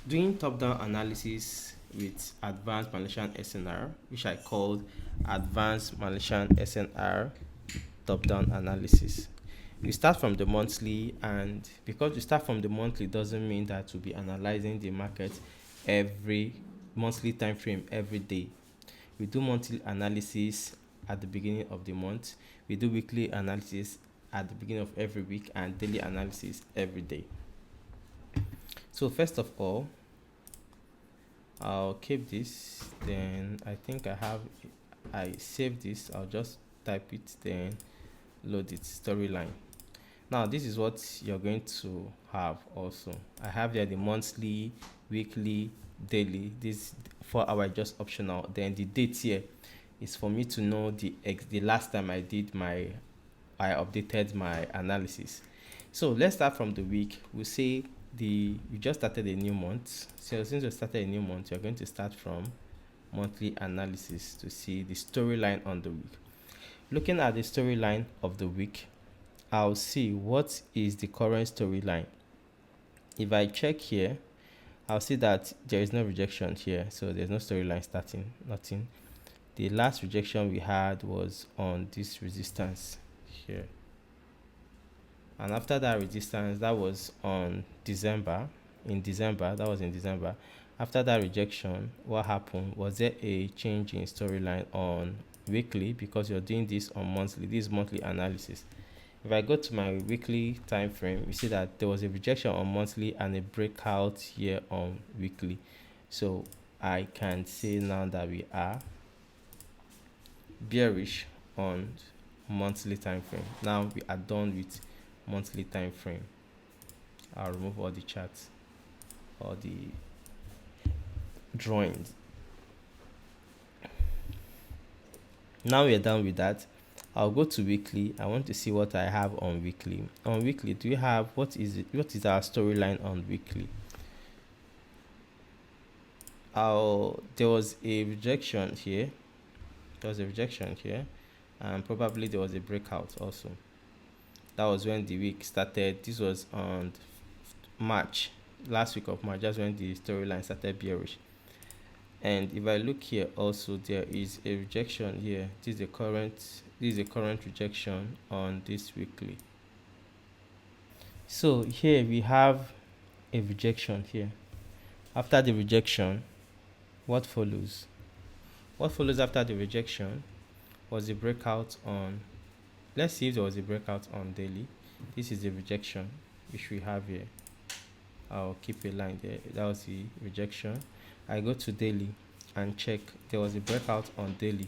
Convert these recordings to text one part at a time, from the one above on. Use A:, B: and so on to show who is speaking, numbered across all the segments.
A: doing top-down analysis with advanced Malaysian SNR, which I called advanced Malaysian SNR top-down analysis. We start from the monthly, and because we start from the monthly doesn't mean that we'll be analyzing the market every monthly time frame every day. We do monthly analysis at the beginning of the month. We do weekly analysis at the beginning of every week and daily analysis every day. So first of all, I'll keep this. Then I save this. I'll just type it, then load it, storyline. Now this is what you're going to have also. I have there the monthly, weekly, daily. This 4 hour just optional. Then the date here is for me to know the last time I updated my analysis. So let's start from the week. We'll say we just started a new month. So since we started a new month, you're going to start from monthly analysis to see the storyline on the week. Looking at the storyline of the week, I'll see what is the current storyline. If I check here, I'll see that there is no rejection here, so there's no storyline starting, nothing. The last rejection we had was on this resistance here, and after that resistance, that was on December. In December, that was in December. After that rejection, what happened? Was there a change in storyline on weekly? Because you're doing this on monthly. This is monthly analysis. If I go to my weekly time frame, you see that there was a rejection on monthly and a breakout here on weekly. So I can say now that we are bearish on monthly time frame. Now we are done with monthly time frame. I'll remove all the charts or the drawings. Now we're done with that. I'll go to weekly. I want to see what I have on weekly. On weekly, do we have what is our storyline on weekly? There was a rejection here. And probably there was a breakout also. That was when the week started. This was on March, last week of March. That's when the storyline started bearish. And if I look here also, there is a rejection here. This is a current rejection on this weekly. So here we have a rejection here. After the rejection, what follows? What follows after the rejection was a breakout on, let's see if there was a breakout on daily. This is the rejection which we have here. I'll keep a line there. That was the rejection. I go to daily and check. There was a breakout on daily,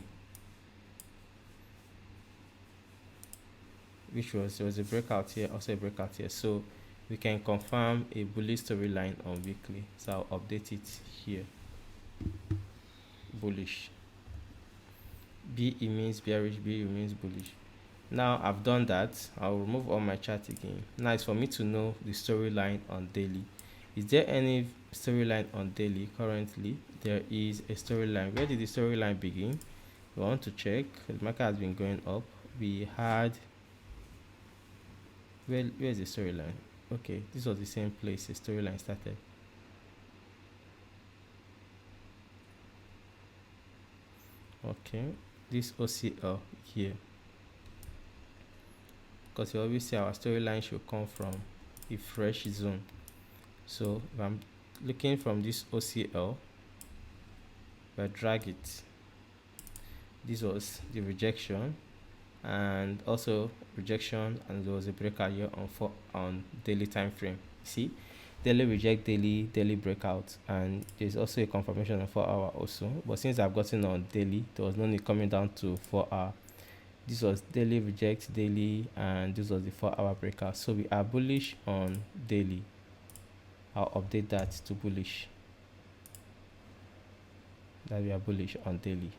A: there was a breakout here, also a breakout here. So we can confirm a bullish storyline on weekly. So I'll update it here. Bullish. B, it means bearish. B, it means bullish. Now I've done that. I'll remove all my chart again. Now it's for me to know the storyline on daily. Is there any storyline on daily currently? There is a storyline. Where did the storyline begin? We want to check. The market has been going up. We had, where is the storyline? Okay, this was the same place the storyline started. Okay, this OCL here, because you always say our storyline should come from a fresh zone. So if I'm looking from this OCL, if I drag it, this was the rejection, and also rejection, and there was a breakout here on daily time frame. See, daily reject, daily breakout, and there's also a confirmation on 4 hour also. But since I've gotten on daily, there was no need coming down to 4 hour. This was daily reject, daily, and this was the 4 hour breakout. So we are bullish on daily. I'll update that to bullish, that we are bullish on daily.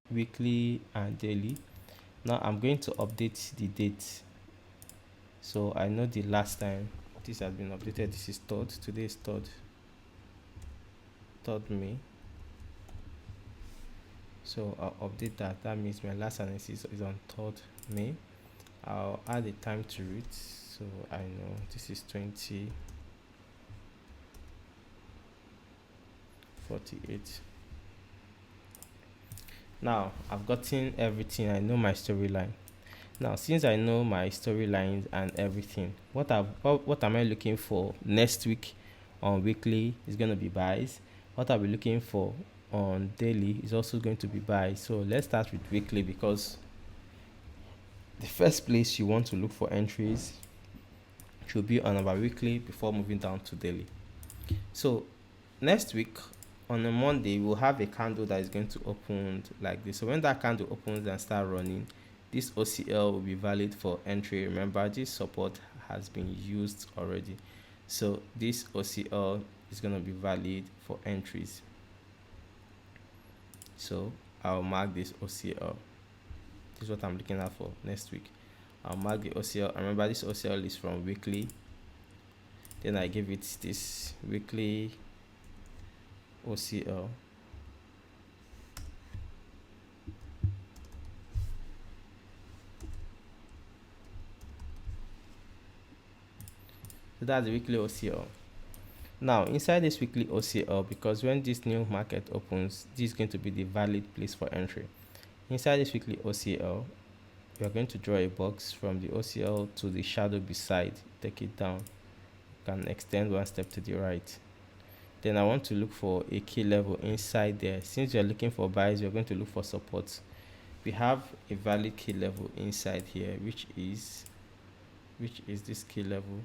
A: Weekly and daily. Now I'm going to update the date. So I know the last time this has been updated. This is 3rd. Today is 3rd May. So I'll update that. That means my last analysis is on 3rd May. I'll add a time to it. So I know this is 2048. Now I've gotten everything. I know my storyline. Now, since I know my storylines and everything, what am I looking for next week on weekly is going to be buys. What I'll be looking for on daily is also going to be buys. So let's start with weekly, because the first place you want to look for entries should be on our weekly before moving down to daily. So next week on a Monday, we'll have a candle that is going to open like this. So when that candle opens and start running, this OCL will be valid for entry. Remember, this support has been used already, so this OCL is going to be valid for entries. So I'll mark this OCL. This is what I'm looking at for next week. I'll mark the OCL. Remember, this OCL is from weekly. Then I give it this weekly OCL. So that's the weekly OCL. Now inside this weekly OCL, because when this new market opens, this is going to be the valid place for entry. Inside this weekly OCL, we are going to draw a box from the OCL to the shadow beside. Take it down. You can extend one step to the right. Then I want to look for a key level inside there. Since you're looking for buys, you're going to look for support. We have a valid key level inside here, which is this key level.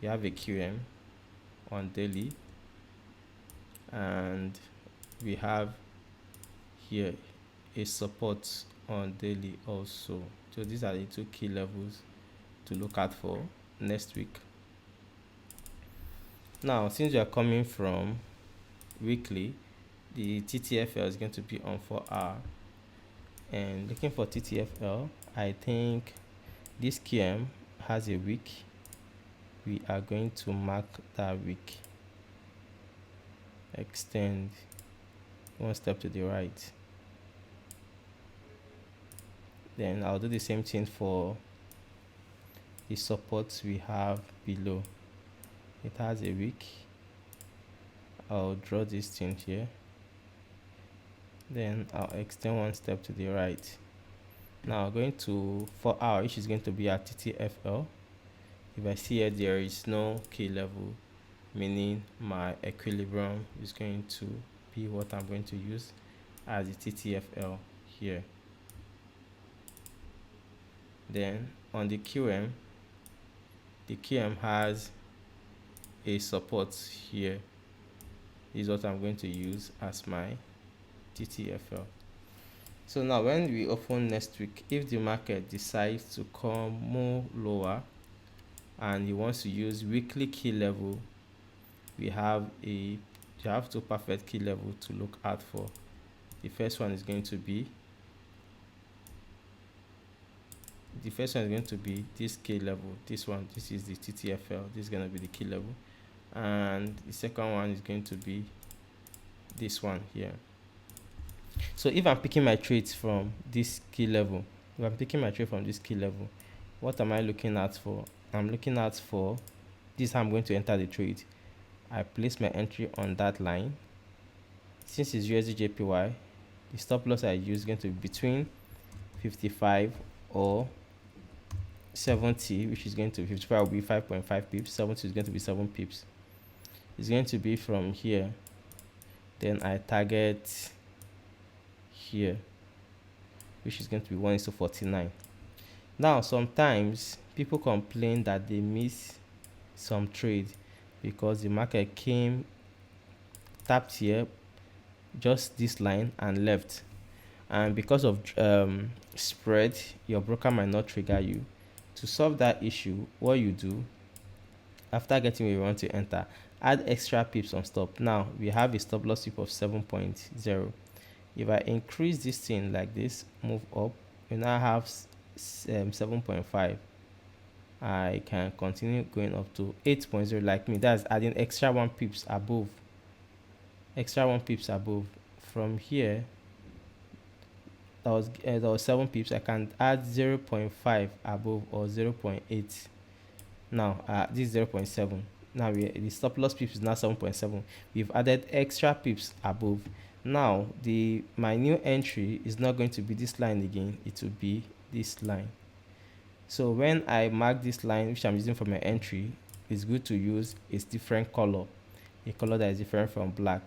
A: You have a QM on daily, and we have here a support on daily also. So these are the two key levels to look out for next week. Now, since you are coming from weekly, the TTFL is going to be on 4-hour, and looking for TTFL, I think this QM has a week. We are going to mark that week. Extend one step to the right. Then I'll do the same thing for the supports we have below. It has a week. I'll draw this thing here. Then I'll extend one step to the right. Now going to 4-hour, which is going to be at TTFL. If I see here there is no key level, meaning my equilibrium is going to be what I'm going to use as the TTFL here. Then on the QM has a support here. This is what I'm going to use as my TTFL. So now when we open next week, if the market decides to come more lower and he wants to use weekly key level, you have two perfect key level to look out for. The first one is going to be this key level. This is the TTFL. This is going to be the key level, and the second one is going to be this one here. So if I'm picking my trades from this key level, what am I looking at for? I'm looking at for this. I'm going to enter the trade. I place my entry on that line. Since it's USD JPY, the stop loss I use is going to be between 55 or 70, which is going to be 55 will be 5.5 pips, 70 is going to be 7 pips. It's going to be from here. Then I target here, which is going to be 1:49. Now sometimes people complain that they miss some trade because the market came, tapped here, just this line, and left, and because of spread, your broker might not trigger you. To solve that issue, what you do after getting where you want to enter, add extra pips on stop. Now we have a stop loss pip of 7.0. If I increase this thing like this, move up, we now have 7.5. I can continue going up to 8.0 like me. That's adding extra 1 pips above. From here, that was 7 pips. I can add 0.5 above or 0.8. Now this is 0.7. Now the stop loss pips is now 7.7. We've added extra pips above. Now my new entry is not going to be this line again, it will be this line. So when I mark this line, which I'm using for my entry, it's good to use a different color, a color that is different from black.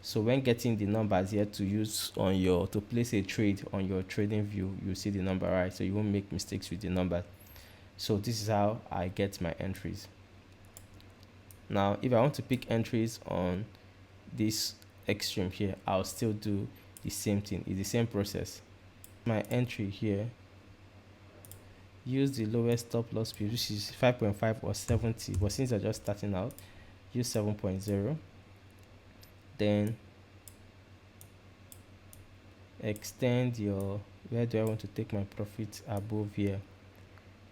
A: So when getting the numbers here to use on to place a trade on your trading view, you see the number right, so you won't make mistakes with the number. So this is how I get my entries. Now if I want to pick entries on this extreme here, I'll still do the same thing. It's the same process. My entry here, use the lowest stop loss speed, which is 5.5 or 70, but since I'm just starting out, use 7.0. then extend your, where do I want to take my profit, above here,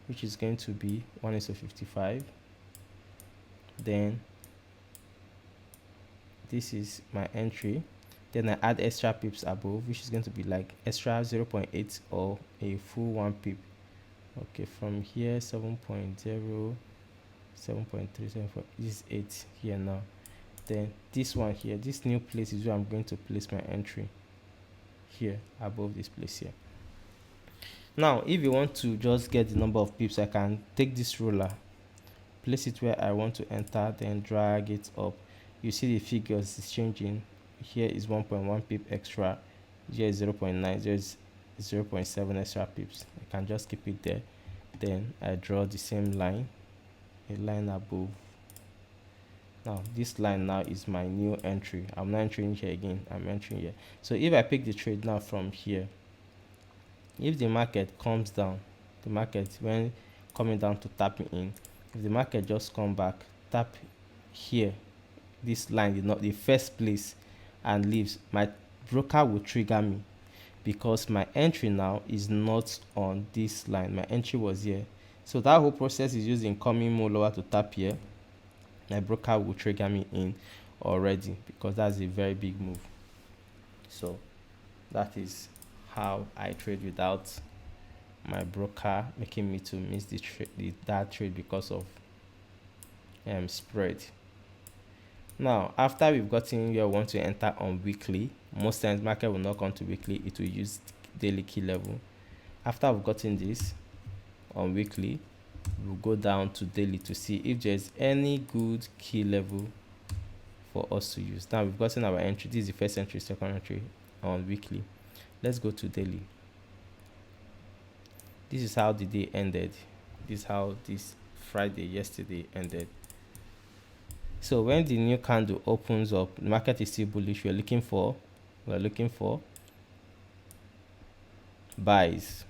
A: which is going to be 1:55. Then this is my entry. Then I add extra pips above, which is going to be like extra 0.8 or a full 1 pip. Okay, from here 7.0, 7.3, 7.4, this is 8 here now. Then this one here, this new place is where I'm going to place my entry, here above this place here. Now if you want to just get the number of pips, I can take this ruler, place it where I want to enter, then drag it up. You see the figures is changing. Here is 1.1 pip extra, here is 0.9, there is 0.7 extra pips. I can just keep it there. Then I draw the same line, a line above. Now this line now is my new entry. I'm not entering here again, I'm entering here. So if I pick the trade now from here, if the market comes down, the market when coming down to tap me in, if the market just come back, tap here, this line, not the first place, and leaves, my broker will trigger me, because my entry now is not on this line. My entry was here. So that whole process is using coming more lower to tap here. My broker will trigger me in already, because that's a very big move. So that is how I trade without my broker making me to miss that trade because of spread. Now after we've gotten where we want to enter on weekly, most times market will not come to weekly, it will use daily key level. After we've gotten this on weekly, we'll go down to daily to see if there's any good key level for us to use. Now we've gotten our entry, this is the first entry, second entry on weekly. Let's go to daily. This is how the day ended. This is how this Friday yesterday ended. So when the new candle opens up, the market is still bullish. We're looking for buys.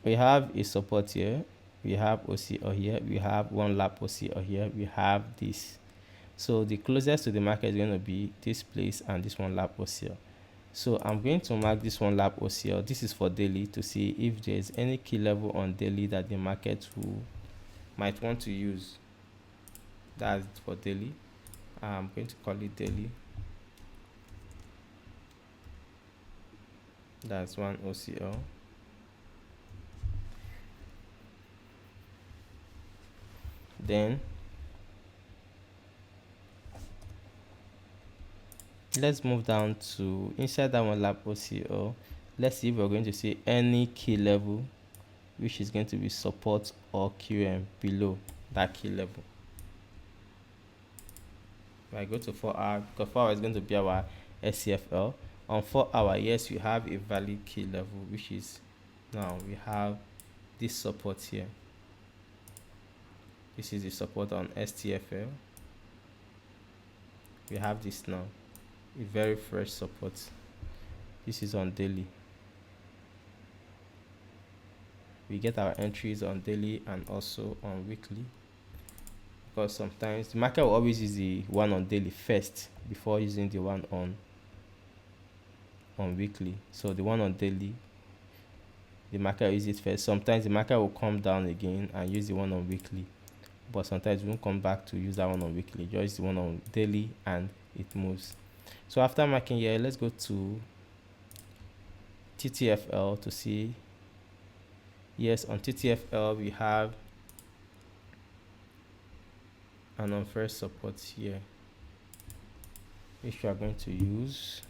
A: We have a support here, we have OCO here, we have one lap OCO here, we have this. So the closest to the market is going to be this place and this one lap OCO. So I'm going to mark this one lap OCO. This is for daily, to see if there's any key level on daily that the market might want to use. That's for daily. I'm going to call it daily. That's one OCO. Then let's move down to inside that one lap OCO. Let's see if we're going to see any key level which is going to be support or QM below that key level. If I go to 4 hour, because 4 hour is going to be our SCFL. On 4 hour, yes, we have a valid key level, which is, now we have this support here. This is the support on STFL. We have this now, a very fresh support. This is on daily. We get our entries on daily and also on weekly, because sometimes the market will always use the one on daily first before using the one on weekly. So the one on daily, the market will use it first. Sometimes the market will come down again and use the one on weekly, but sometimes we won't come back to use that one on weekly, just the one on daily and it moves. So after marking here, let's go to TTFL to see Yes, on TTFL we have an unfair support here, which we are going to use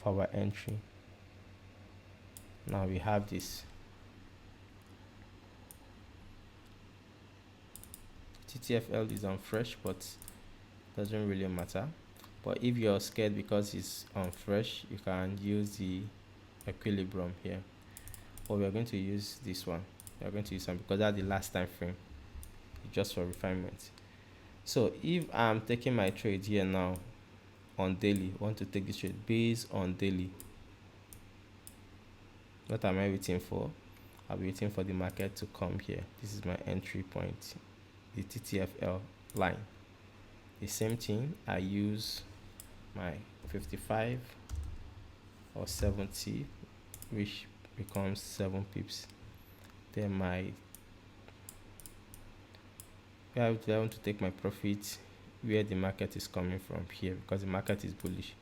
A: for our entry. Now we have this TTFL is on fresh, but doesn't really matter. But if you're scared because it's on fresh, you can use the equilibrium here. But we are going to use this one. We are going to use one because that's the last time frame, just for refinement. So if I'm taking my trade here now on daily, want to take this trade based on daily, what am I waiting for? I'll be waiting for the market to come here. This is my entry point, the TTFL line. The same thing, I use my 55 or 70, which becomes 7 pips. Then my, I want to take my profit where the market is coming from here, because the market is bullish.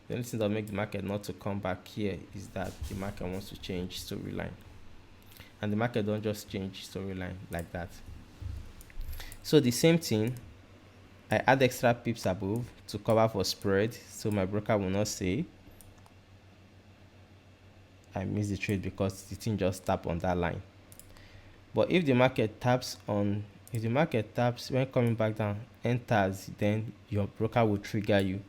A: The only thing that makes the market not to come back here is that the market wants to change storyline, and the market don't just change storyline like that. So the same thing, I add extra pips above to cover for spread, so my broker will not say I missed the trade because the thing just tapped on that line. But if the market taps on, if the market taps when coming back down, enters, then your broker will trigger you.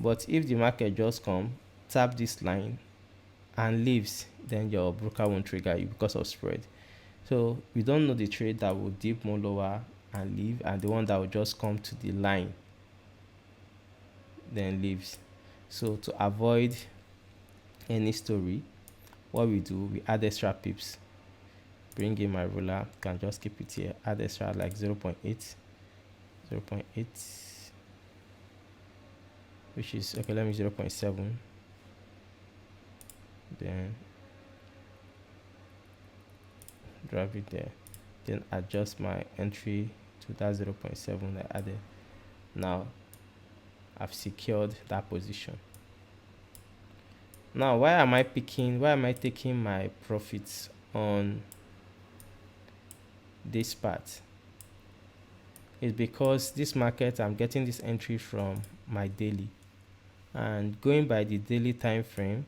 A: But if the market just come, tap this line and leaves, then your broker won't trigger you because of spread. So we don't know the trade that will dip more lower and leave, and the one that will just come to the line then leaves. So to avoid any story, what we do, we add extra pips. Bring in my ruler, can just keep it here, add extra like 0.8, 0.8, which is okay, let me 0.7, then drive it there, then adjust my entry to that 0.7 I added. Now I've secured that position. Now why am I taking my profits on this part? Is because this market, I'm getting this entry from my daily, and going by the daily time frame,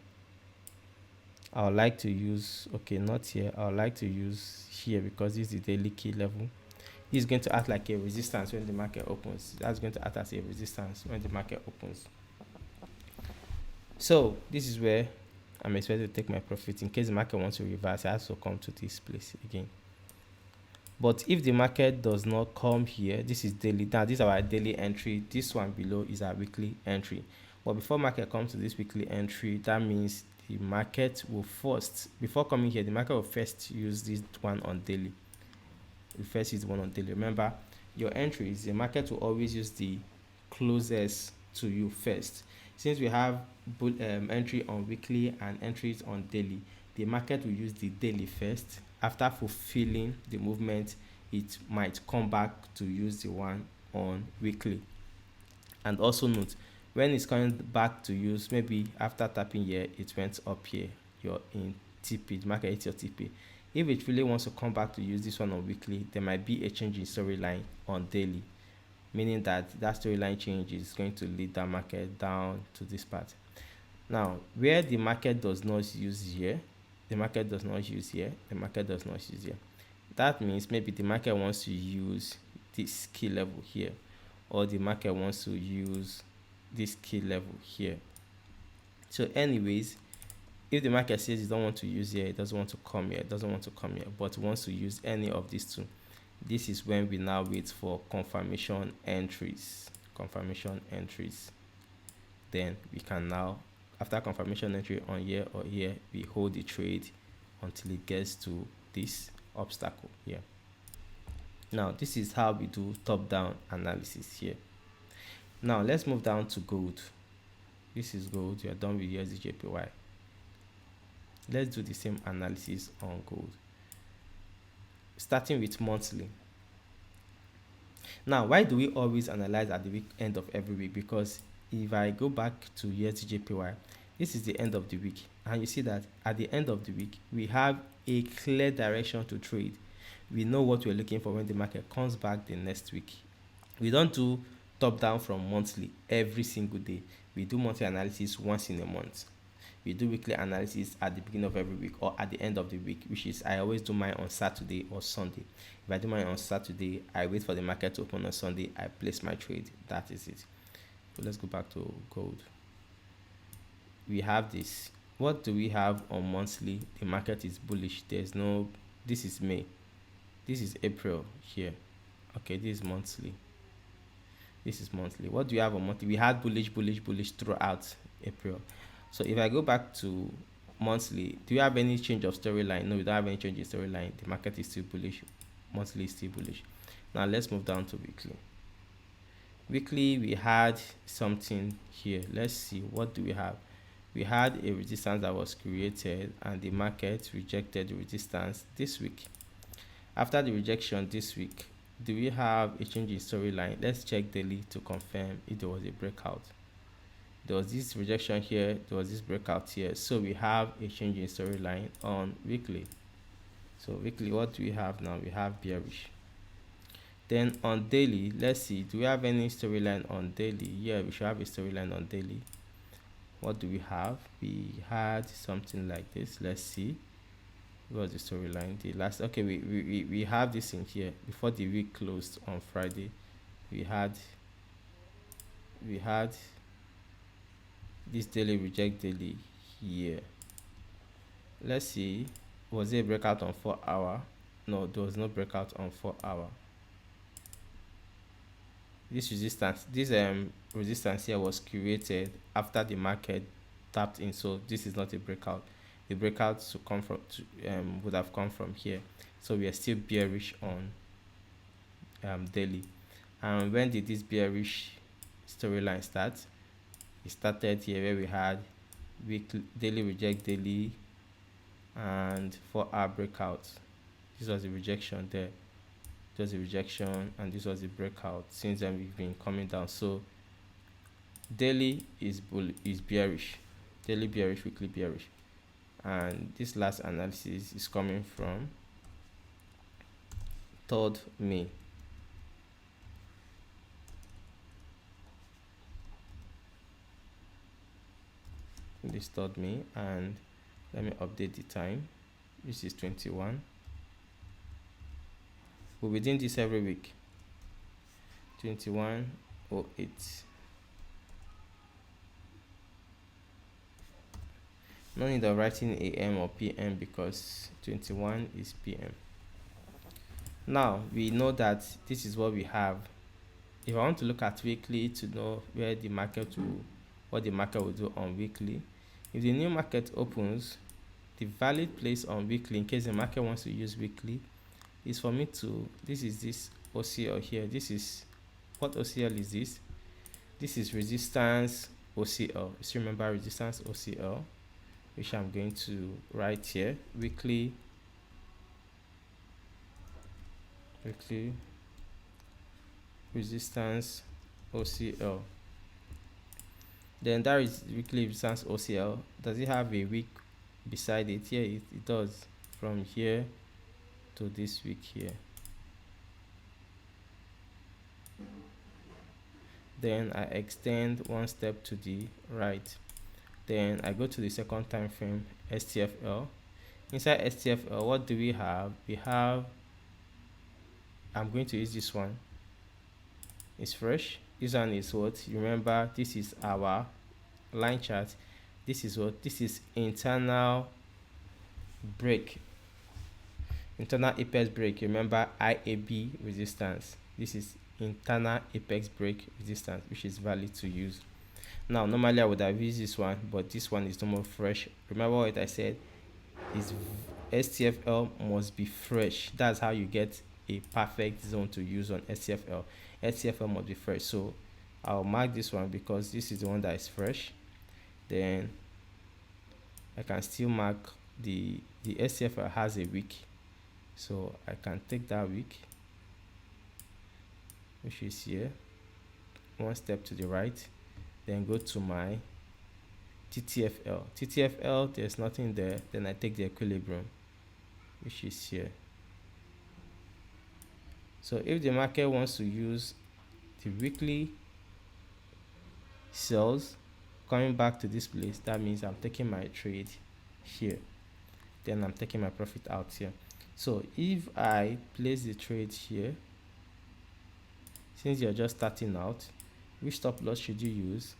A: I would like to use, okay, not here, I would like to use here, because this is the daily key level. This is going to act like a resistance when the market opens. That's going to act as a resistance when the market opens. So this is where I'm expected to take my profit. In case the market wants to reverse, I have to come to this place again. But if the market does not come here, this is daily. Now this is our daily entry. This one below is our weekly entry. But before market comes to this weekly entry, that means the market will first, before coming here, the market will first use this one on daily. The first is the one on daily. Remember, your entries, the market will always use the closest to you first. Since we have entry on weekly and entries on daily, the market will use the daily first. After fulfilling the movement, it might come back to use the one on weekly. And also note, when it's coming back to use, maybe after tapping here, it went up here, you're in TP, the market hits your TP. If it really wants to come back to use this one on weekly, there might be a change in storyline on daily, meaning that that storyline change is going to lead that market down to this part. Now, where the market does not use here, the market does not use here, the market does not use here. That means maybe the market wants to use this key level here, or the market wants to use this key level here. So anyways, if the market says it don't want to use here, it doesn't want to come here, it doesn't want to come here, but wants to use any of these two, this is when we now wait for confirmation entries. Confirmation entries. Then we can now, after confirmation entry on here or here, we hold the trade until it gets to this obstacle here. Now this is how we do top-down analysis here. Now let's move down to gold. This is gold. We are done with USDJPY. Let's do the same analysis on gold, starting with monthly. Now, why do we always analyze at the end of every week? Because if I go back to USDJPY, this is the end of the week, and you see that at the end of the week we have a clear direction to trade. We know what we're looking for when the market comes back the next week. We don't do top down from monthly every single day. We do monthly analysis once in a month. We do weekly analysis at the beginning of every week or at the end of the week, which is I always do mine on Saturday or Sunday. If I do mine on Saturday, I wait for the market to open on Sunday, I place my trade. That is it. So let's go back to gold. We have this. What do we have on monthly? The market is bullish. There's no, this is May. This is April here. Okay, this is monthly. This is monthly. What do we have on monthly? We had bullish throughout April. So if I go back to monthly, do you have any change of storyline? No, we don't have any change in storyline. The market is still bullish. Monthly is still bullish. Now let's move down to weekly. Weekly, we had something here. Let's see, what do we have? We had a resistance that was created and the market rejected the resistance this week. After the rejection this week, do we have a change in storyline? Let's check daily to confirm if there was a breakout. There was this rejection here, there was this breakout here, so we have a change in storyline on weekly. So weekly, what do we have now? We have bearish. Then on daily, let's see, do we have any storyline on daily? Yeah, we should have a storyline on daily. What do we have? We had something like this. Let's see, what was the storyline? The last, okay, we have this in here. Before the week closed on Friday, we had this daily reject daily here. Let's see, was there a breakout on 4 hour? No, there was no breakout on 4 hour. This resistance here was created after the market tapped in, so this is not a breakout. The breakout to come from would have come from here, so we are still bearish on daily. And when did this bearish storyline start? It started here where we had weekly daily reject daily and 4 hour breakout. This was the rejection there. It was a rejection and this was a breakout. Since then we've been coming down. So daily is bearish, daily bearish, weekly bearish. And this last analysis is coming from 3rd May. This 3rd May, and let me update the time. This is 21. We'll be doing this every week. 21:08. No need of writing AM or PM because 21 is PM. Now we know that this is what we have. If I want to look at weekly to know where the market will, what the market will do on weekly, if the new market opens, the valid place on weekly, in case the market wants to use weekly, is for me to, this is this OCL here. This is, what OCL is this? This is resistance OCL. Just remember resistance OCL, which I'm going to write here. Weekly resistance OCL. Then that is weekly resistance OCL. Does it have a week beside it? Yeah, it does. From here to this week here. Then I extend one step to the right. Then I go to the second time frame, STFL. Inside STFL, what do we have? We have, I'm going to use this one. It's fresh. This one is what? Remember, this is our line chart. This is what? This is internal break. Internal apex break. Remember, IAB resistance. This is internal apex break resistance, which is valid to use. Now normally I would have used this one, but this one is no more fresh. Remember what I said, is STFL must be fresh. That's how you get a perfect zone to use on STFL. STFL must be fresh, so I'll mark this one because this is the one that is fresh. Then I can still mark the STFL has a week, so I can take that week, which is here, one step to the right, then go to my TTFL, there's nothing there. Then I take the equilibrium, which is here. So if the market wants to use the weekly sales coming back to this place, that means I'm taking my trade here, then I'm taking my profit out here. So if I place the trade here, since you're just starting out, which stop loss should you use?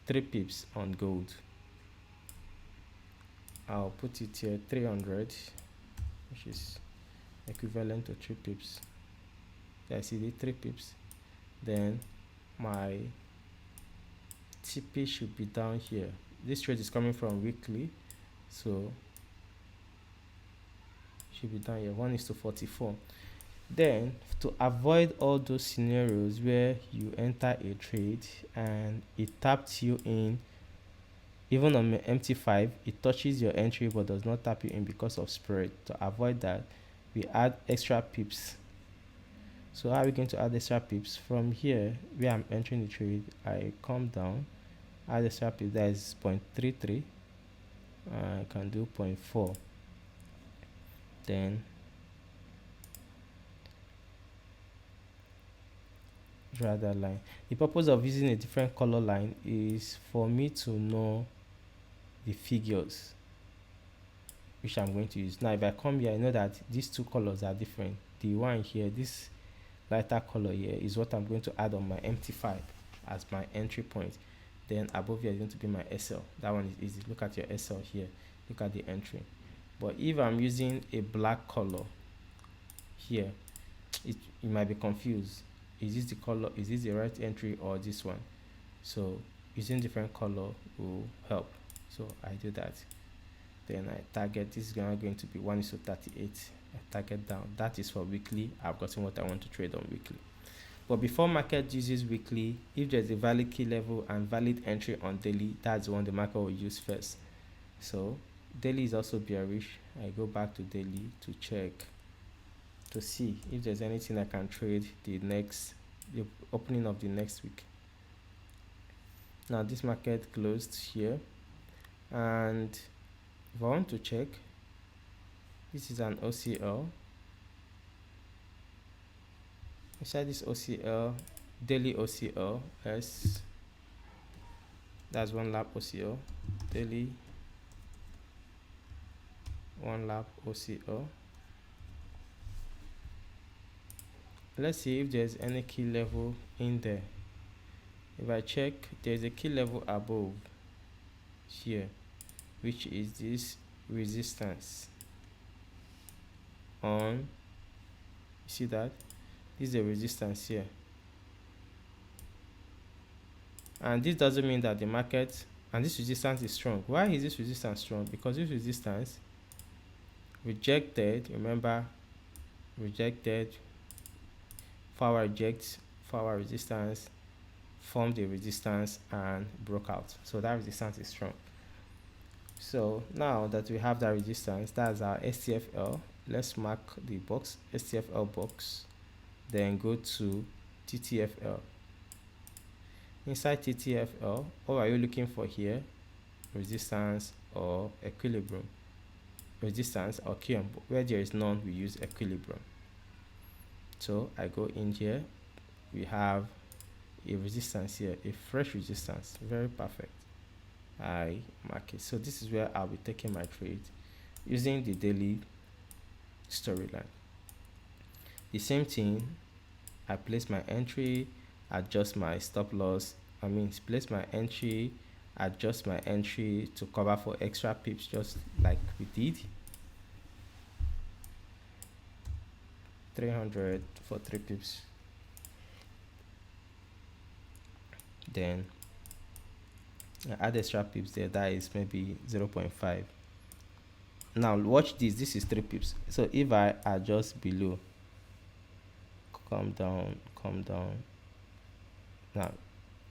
A: 3 pips on gold. I'll put it here 300, which is equivalent to 3 pips. I see the 3 pips. Then my TP should be down here. This trade is coming from weekly, so should be down here 1:44. Then to avoid all those scenarios where you enter a trade and it tapped you in, even on MT5 it touches your entry but does not tap you in because of spread. To avoid that, we add extra pips. So how are we going to add extra pips? From here where I'm entering the trade, I come down, add extra pips. That is 0.33. I can do 0.4. Then draw that line. The purpose of using a different color line is for me to know the figures which I'm going to use. Now if I come here, I know that these two colors are different. The one here, this lighter color here, is what I'm going to add on my MT5 as my entry point. Then above here is going to be my SL. That one is easy. Look at your SL here, look at the entry. But if I'm using a black color here, you might be confused. Is this the color, is this the right entry or this one? So using different color will help. So I do that. Then I target, this is going to be 1:38. I target down. That is for weekly. I've gotten what I want to trade on weekly. But before market uses weekly, if there's a valid key level and valid entry on daily, that's the one the market will use first. So daily is also bearish. I go back to daily to check, to see if there's anything I can trade the opening of the next week. Now this market closed here, and if I want to check, this is an OCL. Inside this OCL, daily OCL, that's one lap OCL, daily one lap OCL. Let's see if there's any key level in there. If I check, there's a key level above here, which is this resistance on, you see that this is a resistance here, and this doesn't mean that the market, and this resistance is strong. Why is this resistance strong? Because this resistance rejected, remember, rejected, forward reject, forward resistance, formed a resistance and broke out. So that resistance is strong. So now that we have that resistance, that's our STFL. Let's mark the box, STFL box, then go to TTFL. Inside TTFL, what are you looking for here? Resistance or equilibrium? Resistance or QM. Where there is none, we use equilibrium. So I go in here, we have a resistance here, a fresh resistance, very perfect. I mark it. So this is where I'll be taking my trade using the daily storyline. The same thing, I place my entry, adjust my stop loss, place my entry, adjust my entry to cover for extra pips, just like we did. 300 for 3 pips. Then I add extra pips there, that is maybe 0.5. Now watch this, this is 3 pips. So if I adjust below, come down, now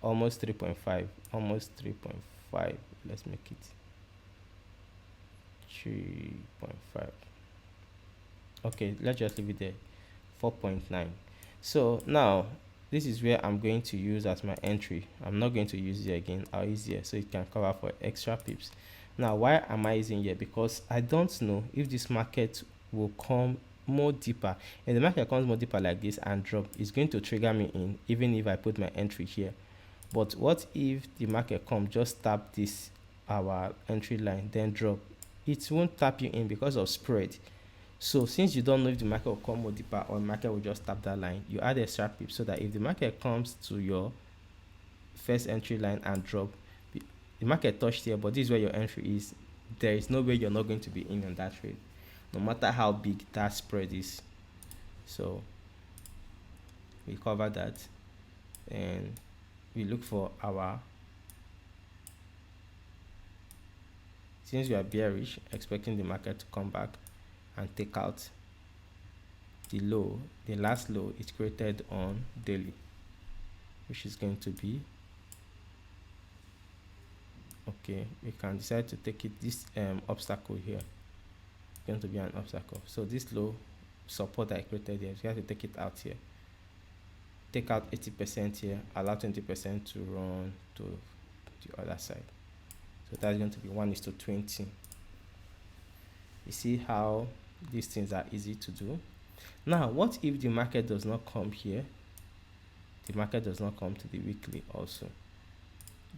A: almost 3.5, almost 3.5, let's make it 3.5. okay, let's just leave it there, 4.9. So now this is where I'm going to use as my entry. I'm not going to use it again. I'll use here so it can cover for extra pips. Now, why am I using here? Because I don't know if this market will come more deeper. If the market comes more deeper like this and drop, it's going to trigger me in even if I put my entry here. But what if the market come just tap this our entry line then drop? It won't tap you in because of spread. So since you don't know if the market will come more deeper or the market will just tap that line, you add extra pips so that if the market comes to your first entry line and drop, the market touched here, but this is where your entry is. There is no way you're not going to be in on that trade, no matter how big that spread is. So we cover that, and we look for our, since we are bearish, expecting the market to come back and take out the low, the last low it created on daily, which is going to be, okay, we can decide to take it, this obstacle here is going to be an obstacle. So this low support that I created here, we have to take it out here, take out 80% here, allow 20% to run to the other side. So that's going to be 1:20. You see how these things are easy to do. Now, what if the market does not come here? The market does not come to the weekly also.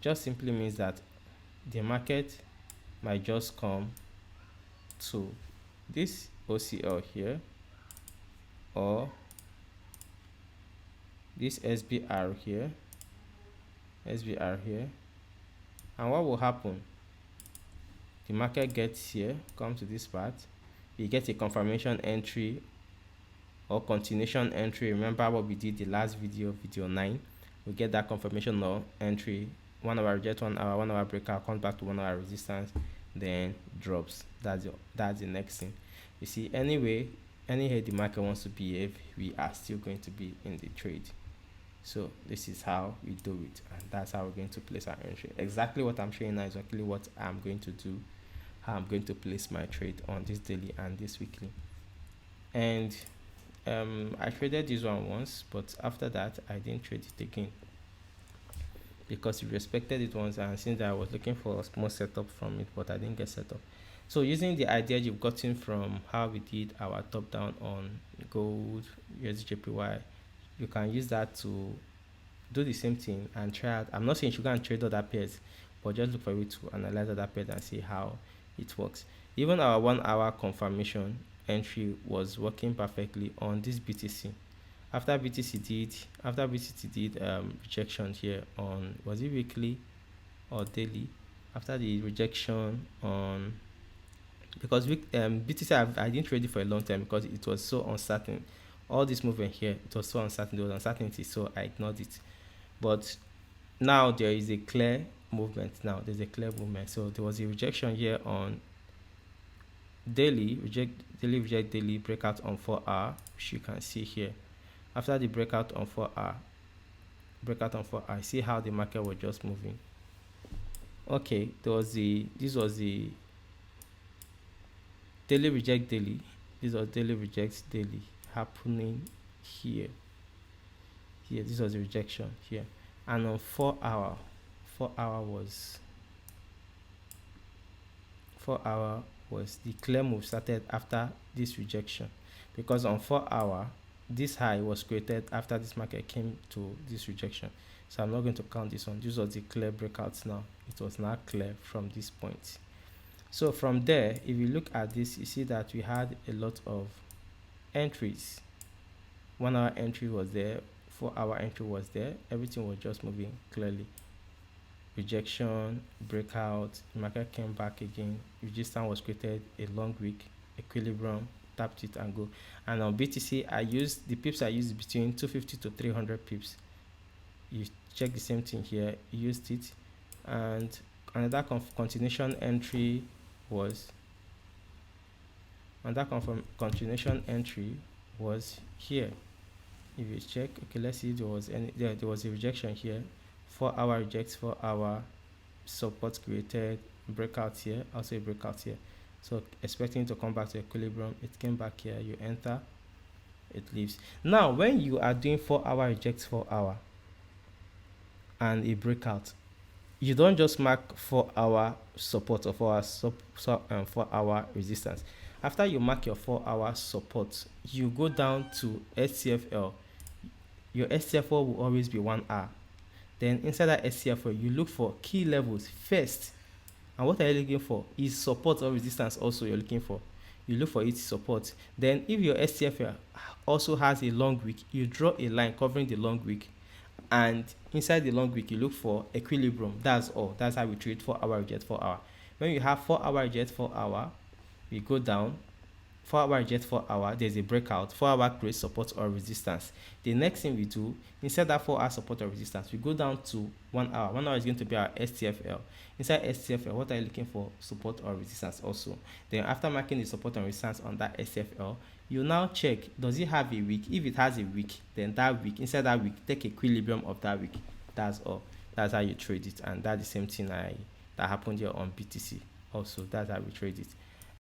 A: Just simply means that the market might just come to this OCL here or this SBR here, and what will happen? The market gets here, come to this part, you get a confirmation entry or continuation entry. Remember what we did the last video, video 9. We get that confirmation or entry, 1 hour reject, 1 hour, 1 hour breakout, comes back to 1 hour resistance, then drops. That's the next thing. You see, anyway, any the market wants to behave, we are still going to be in the trade. So this is how we do it, and that's how we're going to place our entry. Exactly what I'm showing now is exactly what I'm going to do, how I'm going to place my trade on this daily and this weekly. And I traded this one once, but after that I didn't trade it again because we respected it once, and since I was looking for a small setup from it, but I didn't get set up. So using the idea you've gotten from how we did our top down on gold, USDJPY, you can use that to do the same thing and try out. I'm not saying you can trade other pairs, but just look for it to analyze other pairs and see how it works. Even our 1 hour confirmation entry was working perfectly on this BTC. After BTC did rejection here on, was it weekly or daily? After the rejection on, because BTC I didn't trade it for a long time because it was so uncertain. All this movement here, it was so uncertain, there was uncertainty, so I ignored it. But now there is a clear movement. So there was a rejection here on daily, reject daily, breakout on 4 hour, which you can see here. After the breakout on 4 hour, see how the market was just moving. Okay, this was the daily reject daily. This was daily reject daily happening here. This was the rejection here, and on 4 hour was the clear move started after this rejection, because on 4 hour this high was created after this market came to this rejection. So I'm not going to count this one. This was the clear breakouts. Now it was not clear from this point. So from there, if you look at this, you see that we had a lot of entries. 1 hour entry was there, 4 hour entry was there, everything was just moving clearly. Rejection, breakout, the market came back again, resistance was created, a long wick, equilibrium, tapped it and go. And on BTC, I used the pips I used between 250 to 300 pips. You check the same thing here, used it. And another continuation entry was here. If you check, okay, let's see, there was a rejection here, 4 hour rejects, 4 hour support created, breakout here, also a breakout here. So expecting to come back to equilibrium, it came back here, you enter it leaves. Now when you are doing 4-hour reject 4-hour and a breakout, you don't just mark 4-hour support or 4-hour resistance. After you mark your 4-hour support, you go down to SCFL. Your SCFL will always be 1 hour. Then inside that SCFL, you look for key levels first. And what are you looking for? Is support or resistance also you're looking for. You look for its support. Then if your SCFL also has a long wick, you draw a line covering the long wick. And inside the long wick, you look for equilibrium. That's all. That's how we treat 4-hour reject 4-hour. When you have 4-hour reject 4-hour, we go down. 4-hour reject 4-hour, there's a breakout. 4-hour creates support or resistance. The next thing we do, instead of 4-hour support or resistance, we go down to 1 hour. 1 hour is going to be our STFL. Inside STFL, what are you looking for? Support or resistance also. Then after marking the support and resistance on that STFL, you now check, does it have a wick? If it has a wick, then that wick, inside that wick, take equilibrium of that wick. That's all. That's how you trade it. And that's the same thing that happened here on BTC also. That's how we trade it.